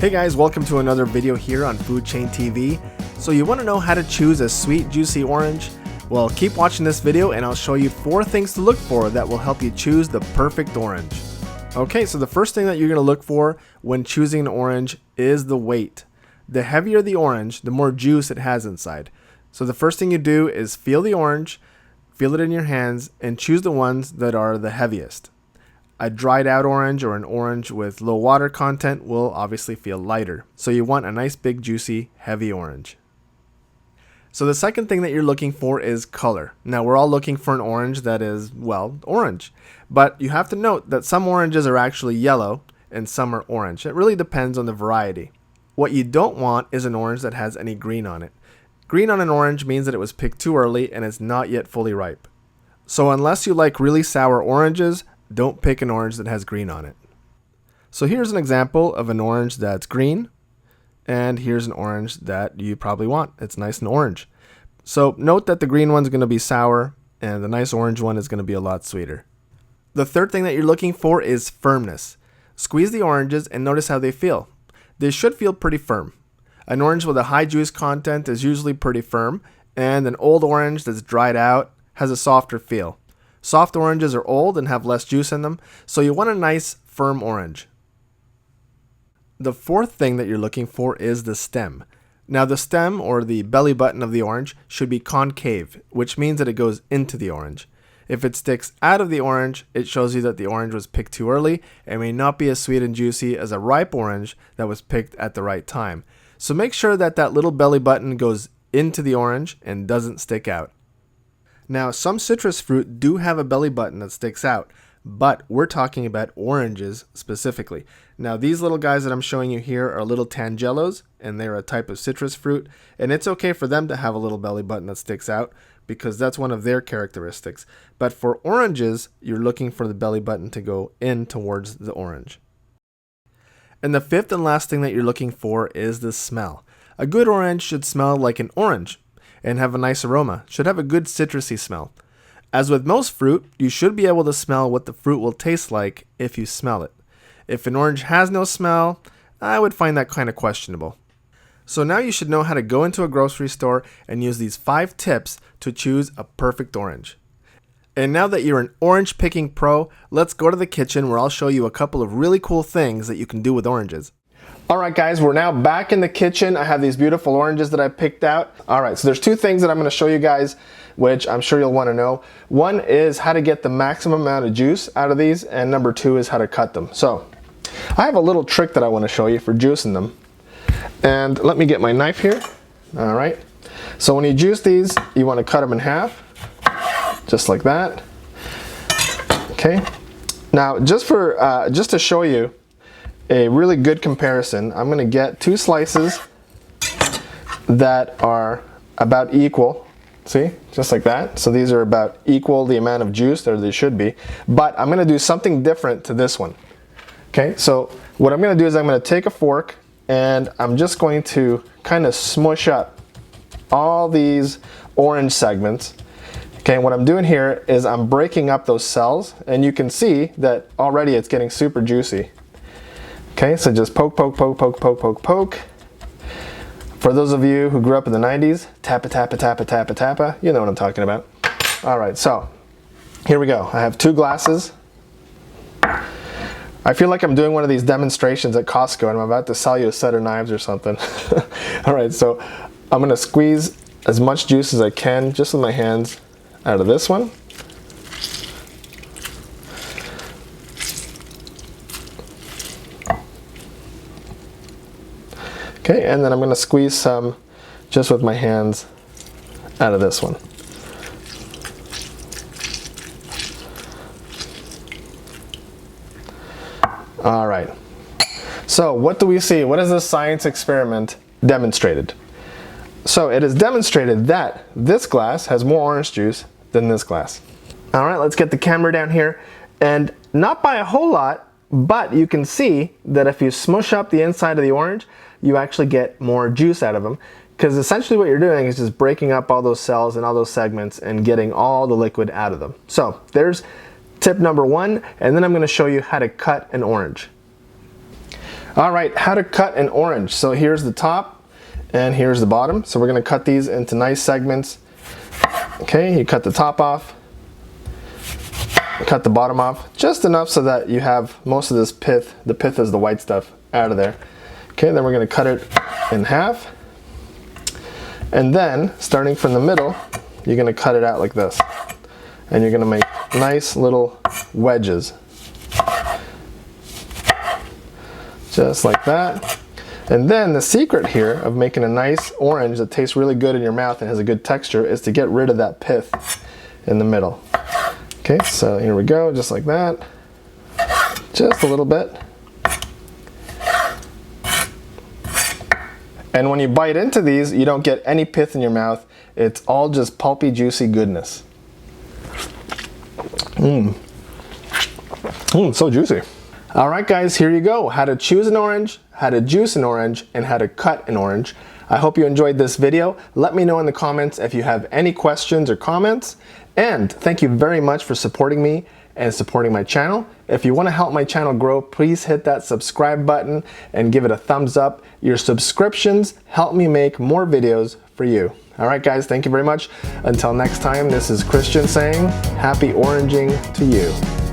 Hey guys, welcome to another video here on Food Chain TV. So you want to know how to choose a sweet, juicy orange? Well, keep watching this video and I'll show you 4 things to look for that will help you choose the perfect orange. Okay, so the first thing that you're going to look for when choosing an orange is the weight. The heavier the orange, the more juice it has inside. So the first thing you do is feel the orange, feel it in your hands, and choose the ones that are the heaviest. A dried out orange or an orange with low water content will obviously feel lighter. So you want a nice big juicy heavy orange. So the second thing that you're looking for is color. Now we're all looking for an orange that is, well, orange. But you have to note that some oranges are actually yellow and some are orange. It really depends on the variety. What you don't want is an orange that has any green on it. Green on an orange means that it was picked too early and it's not yet fully ripe. So unless you like really sour oranges, don't pick an orange that has green on it. So here's an example of an orange that's green, and here's an orange that you probably want. It's nice and orange. So note that the green one's going to be sour, and the nice orange one is going to be a lot sweeter. The third thing that you're looking for is firmness. Squeeze the oranges and notice how they feel. They should feel pretty firm. An orange with a high juice content is usually pretty firm, and an old orange that's dried out has a softer feel. Soft oranges are old and have less juice in them, so you want a nice, firm orange. The fourth thing that you're looking for is the stem. Now the stem, or the belly button of the orange, should be concave, which means that it goes into the orange. If it sticks out of the orange, it shows you that the orange was picked too early and may not be as sweet and juicy as a ripe orange that was picked at the right time. So make sure that that little belly button goes into the orange and doesn't stick out. Now, some citrus fruit do have a belly button that sticks out, but we're talking about oranges specifically. Now, these little guys that I'm showing you here are little tangelos, and they're a type of citrus fruit, and it's okay for them to have a little belly button that sticks out because that's one of their characteristics. But for oranges, you're looking for the belly button to go in towards the orange. And the fifth and last thing that you're looking for is the smell. A good orange should smell like an orange and have a nice aroma. Should have a good citrusy smell. As with most fruit, you should be able to smell what the fruit will taste like if you smell it. If an orange has no smell, I would find that kind of questionable. So now you should know how to go into a grocery store and use these 5 tips to choose a perfect orange. And now that you're an orange picking pro, let's go to the kitchen where I'll show you a couple of really cool things that you can do with oranges. Alright guys, we're now back in the kitchen. I have these beautiful oranges that I picked out. Alright, so there's 2 things that I'm going to show you guys, which I'm sure you'll want to know. One is how to get the maximum amount of juice out of these, and number 2 is how to cut them. So, I have a little trick that I want to show you for juicing them. And let me get my knife here. Alright, so when you juice these, you want to cut them in half, just like that. Okay, now just to show you a really good comparison, I'm going to get 2 slices that are about equal. See, just like that. So these are about equal the amount of juice that they should be, but I'm going to do something different to this one. Okay, so what I'm going to do is I'm going to take a fork and I'm just going to kind of smush up all these orange segments. Okay, what I'm doing here is I'm breaking up those cells, and you can see that already it's getting super juicy. Okay, so just poke, poke, poke, poke, poke, poke, poke. For those of you who grew up in the 90s, tappa, tappa, tappa, tappa, tappa, you know what I'm talking about. All right, so here we go. I have 2 glasses. I feel like I'm doing one of these demonstrations at Costco and I'm about to sell you a set of knives or something. All right, so I'm gonna squeeze as much juice as I can just with my hands out of this one. Okay, and then I'm going to squeeze some just with my hands out of this one. All right, so what do we see? What has this science experiment demonstrated? So it has demonstrated that this glass has more orange juice than this glass. All right, let's get the camera down here, and not by a whole lot, but you can see that if you smush up the inside of the orange, you actually get more juice out of them, because essentially what you're doing is just breaking up all those cells and all those segments and getting all the liquid out of them. So there's tip number 1, and then I'm going to show you how to cut an orange. All right, how to cut an orange. So here's the top and here's the bottom. So we're gonna cut these into nice segments. Okay, you cut the top off, cut the bottom off, just enough so that you have most of this pith. The pith is the white stuff out of there. Okay, then we're gonna cut it in half. And then, starting from the middle, you're gonna cut it out like this. And you're gonna make nice little wedges. Just like that. And then the secret here of making a nice orange that tastes really good in your mouth and has a good texture is to get rid of that pith in the middle. Okay, so here we go, just like that. Just a little bit. And when you bite into these, you don't get any pith in your mouth. It's all just pulpy, juicy goodness. So juicy. All right, guys, here you go. How to choose an orange, how to juice an orange, and how to cut an orange. I hope you enjoyed this video. Let me know in the comments if you have any questions or comments. And thank you very much for supporting me and supporting my channel. If you want to help my channel grow, please hit that subscribe button and give it a thumbs up. Your subscriptions help me make more videos for you. All right, guys, thank you very much. Until next time, this is Christian saying, happy oranging to you.